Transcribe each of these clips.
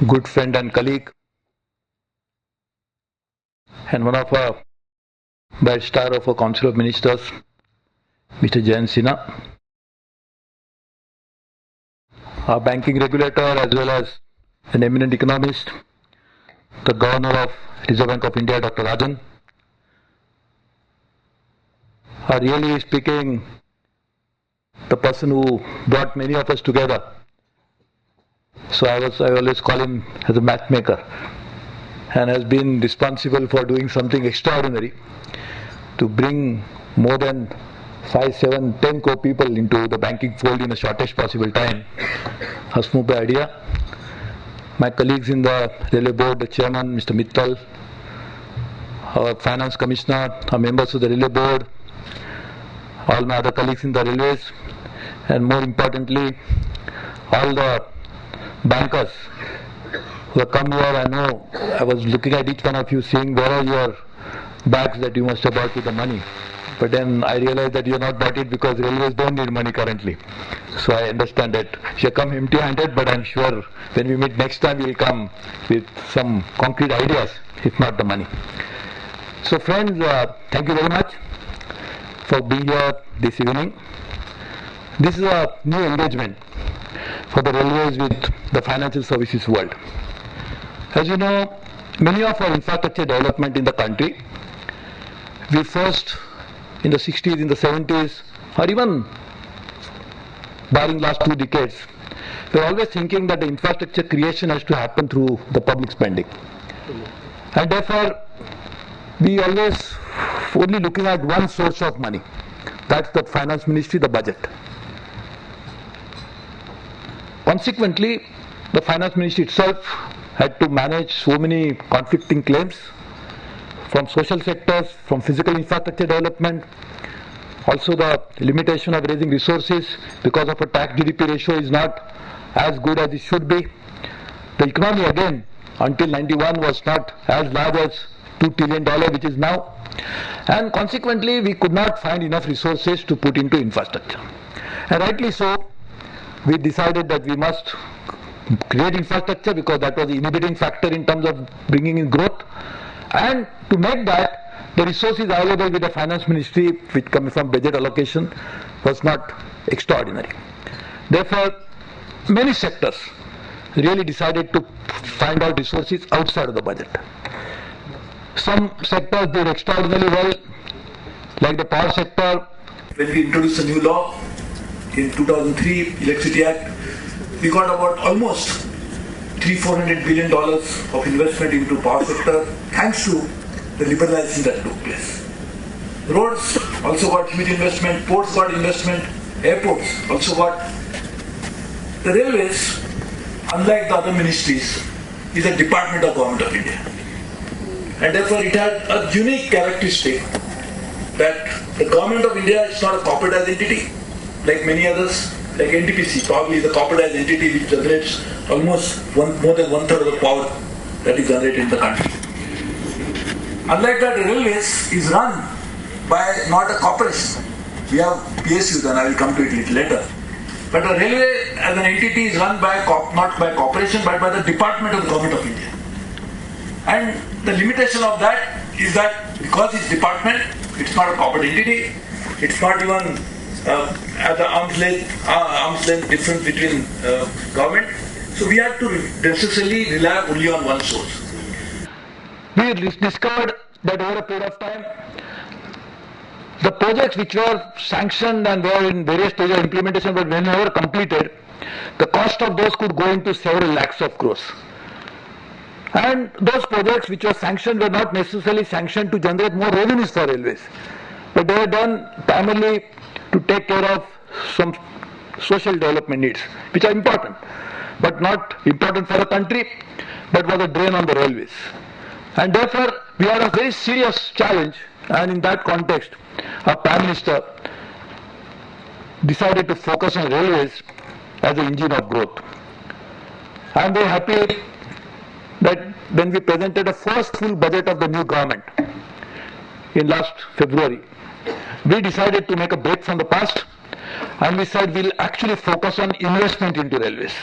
good friend and colleague, and one of our bad star of our Council of Ministers, Mr. Jayant Sinha, our banking regulator as well as an eminent economist, the Governor of Reserve Bank of India, Dr. Rajan, are really speaking the person who brought many of us together. So I always call him as a matchmaker, and has been responsible for doing something extraordinary to bring more than 5, 7, 10 crore people into the banking fold in the shortest possible time. Hasmukh idea. My colleagues in the Railway Board, the Chairman, Mr. Mittal, our Finance Commissioner, our members of the Railway Board, all my other colleagues in the railways, and more importantly, all the bankers who have come here. I know I was looking at each one of you saying, where are your bags that you must have bought with the money? But then I realized that you have not bought it because railways don't need money currently. So I understand that you come empty-handed, but I'm sure when we meet next time, you'll come with some concrete ideas, if not the money. So friends, thank you very much for being here this evening. This is a new engagement for the railways with the financial services world. As you know, many of our infrastructure development in the country, we first in the 60s, in the 70s, or even barring last 2 decades, we are always thinking that the infrastructure creation has to happen through the public spending. And therefore, we always only looking at one source of money. That's the finance ministry, the budget. Consequently, the finance ministry itself had to manage so many conflicting claims from social sectors, from physical infrastructure development, also the limitation of raising resources because of a tax GDP ratio is not as good as it should be. The economy again until 91 was not as large as $2 trillion which is now, and consequently we could not find enough resources to put into infrastructure. And rightly so, we decided that we must create infrastructure because that was the inhibiting factor in terms of bringing in growth, and to make that, the resources available with the finance ministry which come from budget allocation was not extraordinary. Therefore, many sectors really decided to find out resources outside of the budget. Some sectors did extraordinarily well, like the power sector. When we introduced a new law in 2003, Electricity Act, we got about almost $300-400 billion of investment into power sector thanks to the liberalization that took place. Roads also got huge investment, ports got investment, airports also got. The railways, unlike the other ministries, is a department of Government of India. And therefore it had a unique characteristic that the Government of India is not a corporatized entity like many others, like NTPC, probably the corporatized entity which generates almost more than 1/3 of the power that is generated in the country. Unlike that, the railways is run by not a corporation. We have PSUs, and I will come to it a little later. But the railway as an entity is run by not by corporation but by the department of the Government of India. And the limitation of that is that because it's department, it's not a corporate entity, it's not even at the arm's length difference between government. So we have to necessarily rely only on one source. We discovered that over a period of time, the projects which were sanctioned and were in various stages of implementation but when they were completed, the cost of those could go into several lakhs of crores. And those projects which were sanctioned were not necessarily sanctioned to generate more revenues for railways, but they were done primarily to take care of some social development needs, which are important, but not important for the country, but was a drain on the railways. And therefore, we had a very serious challenge, and in that context, our Prime Minister decided to focus on railways as an engine of growth. I am very happy that when we presented the first full budget of the new government in last February, we decided to make a break from the past, and we said we'll actually focus on investment into railways.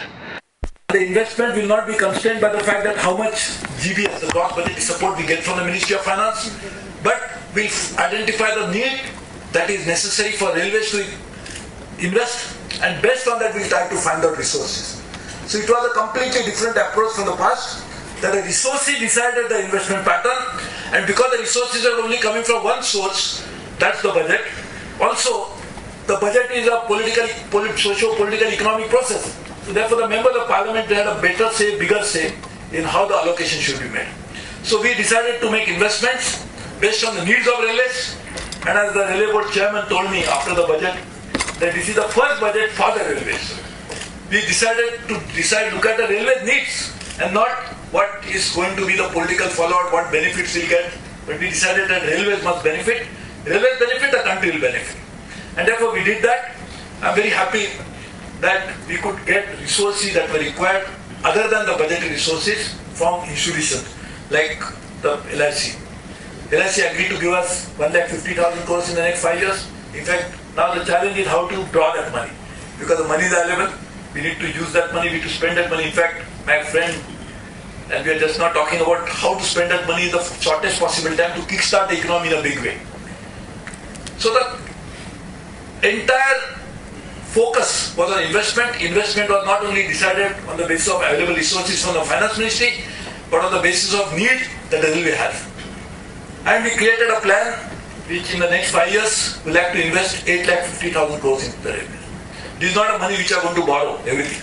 the investment will not be constrained by the fact that how much GBS, the gross budget support we get from the Ministry of Finance, but we'll identify the need that is necessary for railways to invest, and based on that we'll try to find out resources. So it was a completely different approach from the past, that the resources decided the investment pattern, and because the resources are only coming from one source, that's the budget. Also, the budget is a socio-political economic process. So therefore the members of parliament, they had a better say, bigger say in how the allocation should be made. So we decided to make investments based on the needs of railways, and as the railway board chairman told me after the budget, that this is the first budget for the railways. We decided to look at the railway needs and not what is going to be the political fallout, what benefits we'll get, but we decided that railways must benefit. Railways benefit, the country will benefit. And therefore we did that. I'm very happy that we could get resources that were required other than the budgetary resources from institutions like the LIC. LIC agreed to give us 1,50,000 crores in the next 5 years. In fact, now the challenge is how to draw that money. Because the money is available, we need to use that money, we need to spend that money. In fact, my friend, and we are just not talking about how to spend that money in the shortest possible time to kickstart the economy in a big way. So the entire focus was on investment. Investment was not only decided on the basis of available resources from the finance ministry, but on the basis of need that the railway has. And we created a plan which in the next 5 years will have to invest 8,50,000 crores into the railway. This is not a money which are going to borrow everything.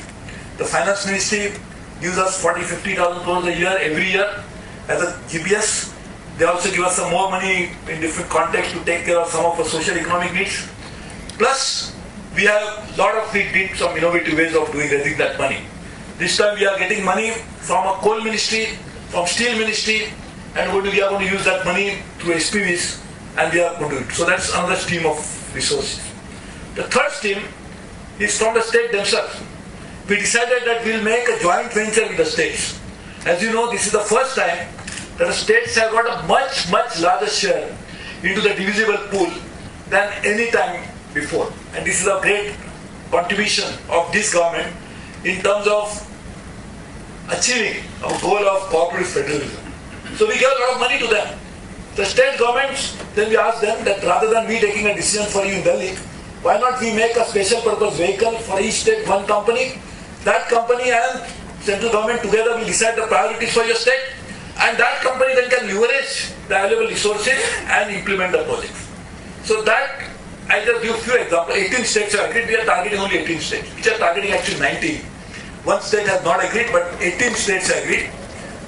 The finance ministry gives us 40,000-50,000 crores a year every year as a GPS. They also give us some more money in different contexts to take care of some of our social economic needs. Plus, we did some innovative ways of raising that money. This time we are getting money from a coal ministry, from steel ministry, and we are going to use that money through SPVs, and we are going to do it. So that's another stream of resources. The third stream is from the state themselves. We decided that we'll make a joint venture with the states. As you know, this is the first time that the states have got a much, much larger share into the divisible pool than any time before. And this is a great contribution of this government in terms of achieving our goal of cooperative federalism. So we gave a lot of money to them. The state governments, then we asked them that rather than we taking a decision for you in Delhi, why not we make a special purpose vehicle for each state, one company. That company and central government together will decide the priorities for your state, and that company then can leverage the available resources and implement the projects. So that, I just give a few examples. 18 states have agreed. We are targeting only 18 states, which are targeting actually 19. One state has not agreed, but 18 states have agreed.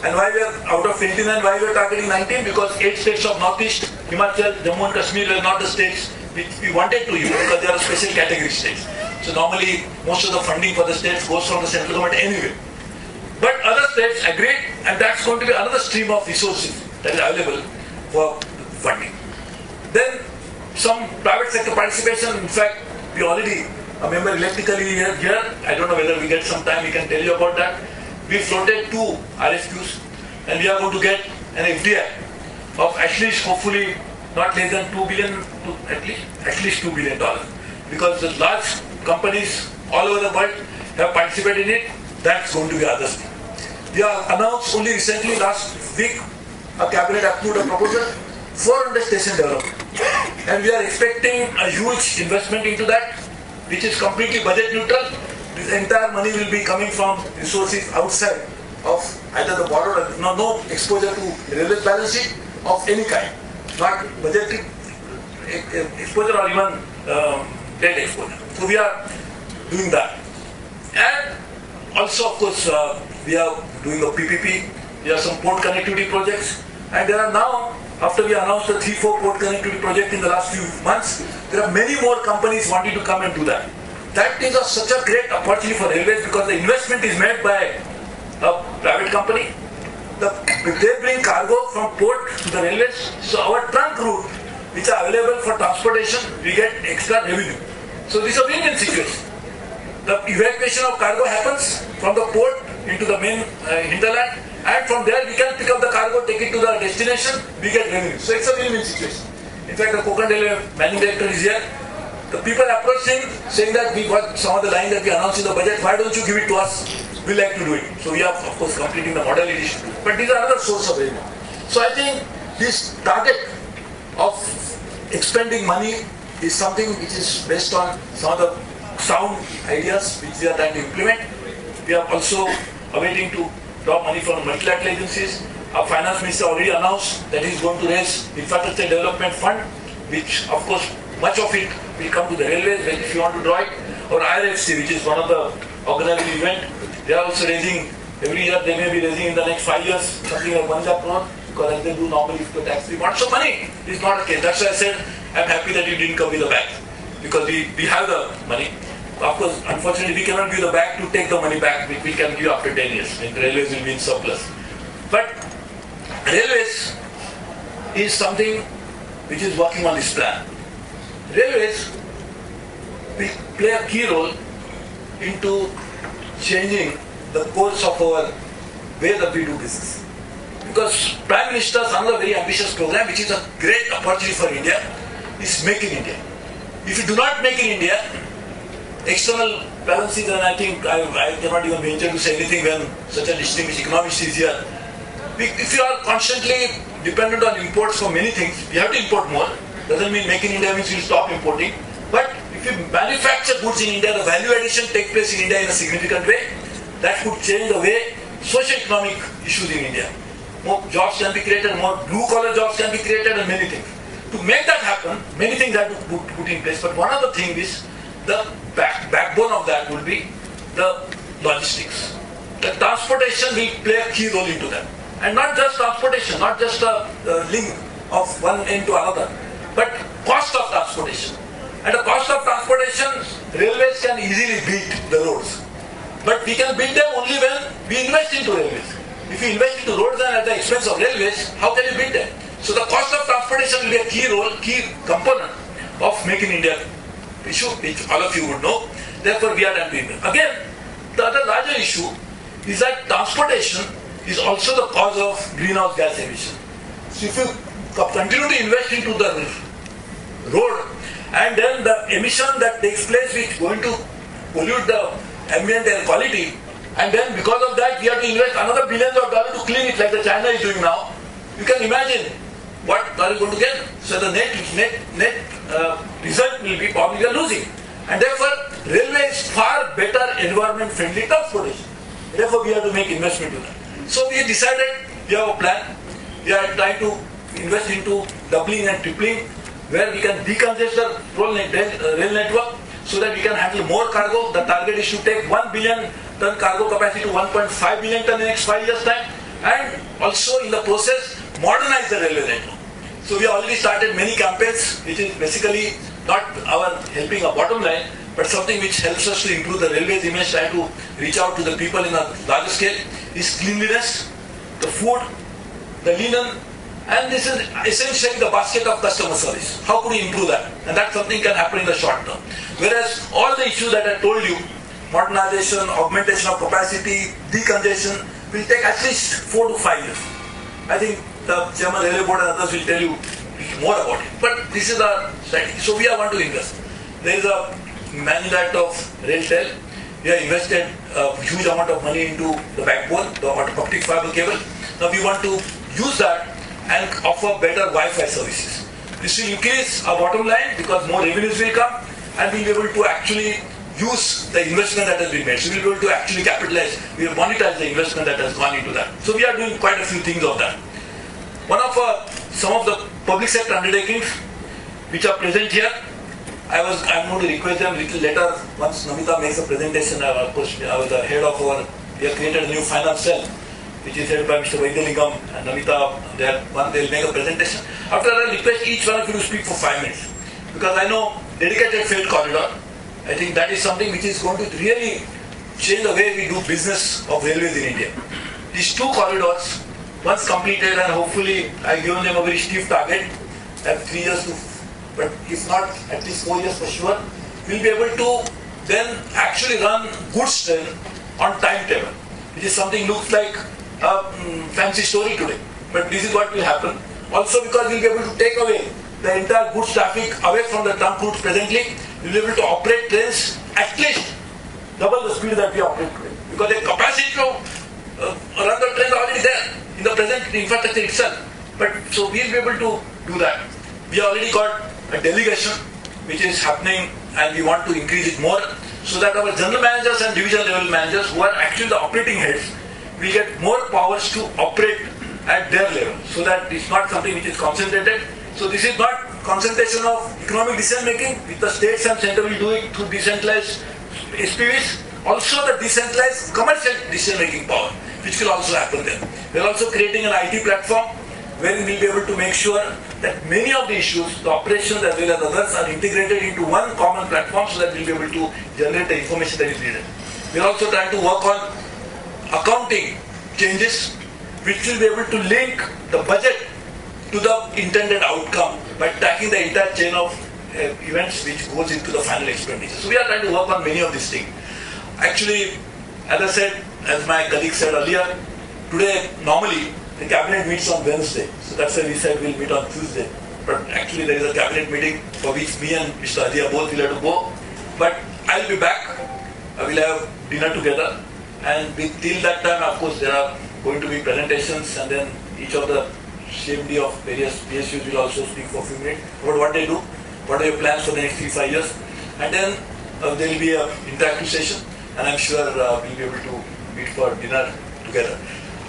And why we are out of 89, why we are targeting 19? Because 8 states of Northeast, Himachal, Jammu and Kashmir were not the states which we wanted to use because they are special category states. So normally most of the funding for the states goes from the central government anyway. But other states agreed, and that's going to be another stream of resources that is available for funding. Then some private sector participation. In fact, we already a member electrically here. I don't know whether we get some time, we can tell you about that. We floated 2 RFQs, and we are going to get an FDI of at least, hopefully, not less than $2 billion, at least $2 billion, because the large companies all over the world have participated in it. That's going to be other thing. We have announced only recently, last week, a cabinet approved a proposal for the station development, and we are expecting a huge investment into that, which is completely budget neutral. This entire money will be coming from resources outside of either the border, no exposure to railway balance sheet of any kind, not budgetary exposure or even debt exposure. So we are doing that. And also, of course, we are doing a PPP. There are some port connectivity projects, and there are now, after we announced the 3-4 port connectivity project in the last few months, there are many more companies wanting to come and do that. That is such a great opportunity for railways because the investment is made by a private company. They bring cargo from port to the railways. So our trunk route, which are available for transportation, we get extra revenue. So this is a win-win situation. The evacuation of cargo happens from the port into the main hinterland, and from there we can pick up the cargo, take it to the destination, we get revenue. So it's a win-win situation. In fact, the Konkan Railway managing director is here. The people approached him saying that we got some of the line that we announced in the budget, why don't you give it to us? we like to do it. So we are, of course, completing the modalities. But these are another source of revenue. So I think this target of expending money is something which is based on some of the sound ideas which we are trying to implement. We are also awaiting to draw money from multilateral agencies. Our finance minister already announced that he is going to raise infrastructure development fund, which of course much of it will come to the railways if you want to draw it, or IRFC, which is one of the organizing event. They are also raising, every year they may be raising in the next 5 years something like 1 lakh crore, because as they do normally if the tax free bond. So money is not a case. That's why I said I'm happy that you didn't come with the bag, because we have the money. Of course, unfortunately, we cannot give the bag to take the money back, which we can give after 10 years, when the railways will be in surplus. But railways is something which is working on this plan. Railways will play a key role into changing the course of our way that we do business. Because Prime Minister's another very ambitious program, which is a great opportunity for India, is Make in India. If you do not make in India, external balances, and I think I cannot even venture to say anything when such a distinguished economist is here. If you are constantly dependent on imports for many things, you have to import more. Doesn't mean Make in India means you stop importing. But if you manufacture goods in India, the value addition takes place in India in a significant way. That could change the way socio-economic issues in India. More jobs can be created, more blue-collar jobs can be created, and many things. To make that happen, many things have to put in place. But one of the things is the backbone of that will be the logistics. The transportation will play a key role into that. And not just transportation, not just a link of one end to another, but cost of transportation. At the cost of transportation, railways can easily beat the roads. But we can beat them only when we invest into railways. If you invest into roads and at the expense of railways, how can you beat them? So the cost of transportation will be a key component of Make in India issue, which all of you would know. Therefore, we are trying to invest. Again, the other larger issue is that transportation is also the cause of greenhouse gas emission. So if you continue to invest into the road, and then the emission that takes place which is going to pollute the ambient air quality, and then because of that we have to invest another billions of dollars to clean it like the China is doing now, you can imagine what are you going to get. So the net result will be probably we are losing. And therefore railway is far better environment friendly transportation. Therefore we have to make investment in that. So we decided, we have a plan. We are trying to invest into doubling and tripling, where we can decongest the rail network so that we can handle more cargo. The target is to take 1 billion ton cargo capacity to 1.5 billion ton in the next 5 years' time, and also in the process modernize the railway network. So we have already started many campaigns, which is basically not our helping a bottom line, but something which helps us to improve the railway's image, trying to reach out to the people in a larger scale, is cleanliness, the food, the linen, and this is essentially the basket of customer service. How could we improve that? And that something can happen in the short term. Whereas all the issues that I told you, modernization, augmentation of capacity, decongestion, will take at least 4 to 5 years. I think the German Railway Board and others will tell you more about it. But this is our strategy. So we are going to invest. There is a management of RailTel. We have invested a huge amount of money into the backbone, the optic fiber cable. Now we want to use that and offer better Wi-Fi services. This will increase our bottom line because more revenues will come, and we'll be able to actually use the investment that has been made. So we'll be able to actually capitalize, we will monetize the investment that has gone into that. So we are doing quite a few things of that. One of some of the public sector undertakings which are present here, I'm going to request them a little later once Namita makes a presentation. Of course, I was the head of we have created a new finance cell, which is headed by Mr. Vaidyanigam and Namita. They'll make a presentation. After that, I request each one of you to speak for 5 minutes, because I know dedicated freight corridor, I think that is something which is going to really change the way we do business of railways in India. These 2 corridors, once completed, and hopefully I've given them a very stiff target, I have 3 years to, but if not, at least 4 years for sure, we'll be able to then actually run goods train on timetable, which is something looks like a fancy story today. But this is what will happen. Also because we'll be able to take away the entire goods traffic away from the trunk routes presently, we'll be able to operate trains at least double the speed that we operate today. because the capacity to run the trains are already there in the present infrastructure itself. But so we'll be able to do that. We already got a delegation which is happening, and we want to increase it more so that our general managers and division level managers, who are actually the operating heads, will get more powers to operate at their level, so that it's not something which is concentrated. So this is not concentration of economic decision making, which the states and center will do it through decentralized SPVs. Also the decentralized commercial decision making power, which will also happen there. We are also creating an IT platform where we will be able to make sure that many of the issues, the operations as well as others, are integrated into one common platform, so that we will be able to generate the information that is needed. We are also trying to work on accounting changes, which will be able to link the budget to the intended outcome by tracking the entire chain of events which goes into the final expenditure. So we are trying to work on many of these things. Actually, as I said, as my colleague said earlier, today normally the cabinet meets on Wednesday. So that's why we said we'll meet on Tuesday. But actually there is a cabinet meeting for which me and Mr. Adia both will have to go. But I'll be back. We'll have dinner together. And till that time, of course, there are going to be presentations, and then each of the CMD of various PSUs will also speak for a few minutes about what they do, what are your plans for the next 3-5 years. And then there will be an interactive session, and I'm sure we'll be able to meet for dinner together.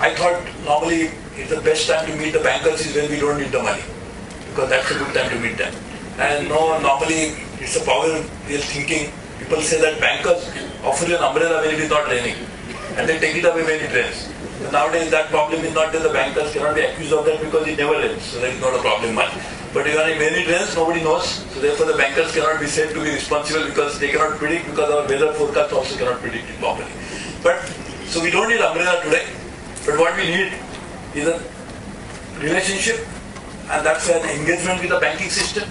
I thought normally it's the best time to meet the bankers is when we don't need the money, because that's a good time to meet them. And no, normally it's a power real thinking. People say that bankers offer you an umbrella when it is not raining, and they take it away when it rains. So nowadays that problem is not that the bankers cannot be accused of that, because it never rains, so there is not a problem much. But even when it rains, nobody knows, so therefore the bankers cannot be said to be responsible, because they cannot predict, because our weather forecast also cannot predict it properly. But so we don't need umbrella today, but what we need is a relationship, and that's an engagement with the banking system,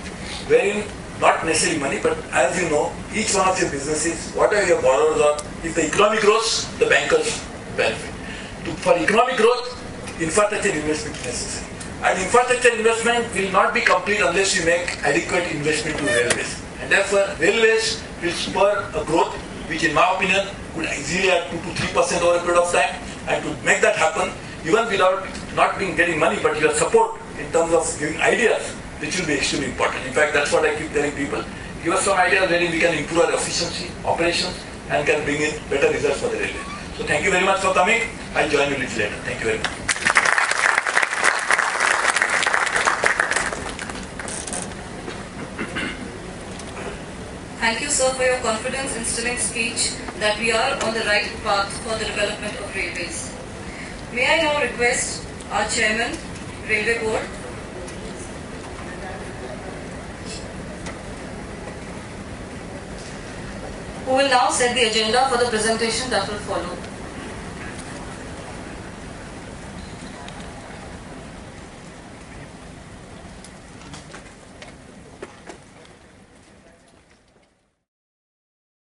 wherein not necessarily money, but as you know, each one of your businesses, whatever your borrowers are, if the economy grows, the bankers benefit. For economic growth, infrastructure investment is necessary. And infrastructure investment will not be complete unless you make adequate investment to railways. And therefore, railways will spur a growth which, in my opinion, could easily add 2 to 3% over a period of time. And to make that happen, even without not getting money, but your support in terms of giving ideas, which will be extremely important. In fact, that's what I keep telling people. Give us some ideas wherein we can improve our efficiency, operations, and can bring in better results for the railway. So thank you very much for coming. I'll join you a little later. Thank you very much. Thank you, sir, for your confidence-instilling speech that we are on the right path for the development of railways. May I now request our Chairman, Railway Board, who will now set the agenda for the presentation that will follow.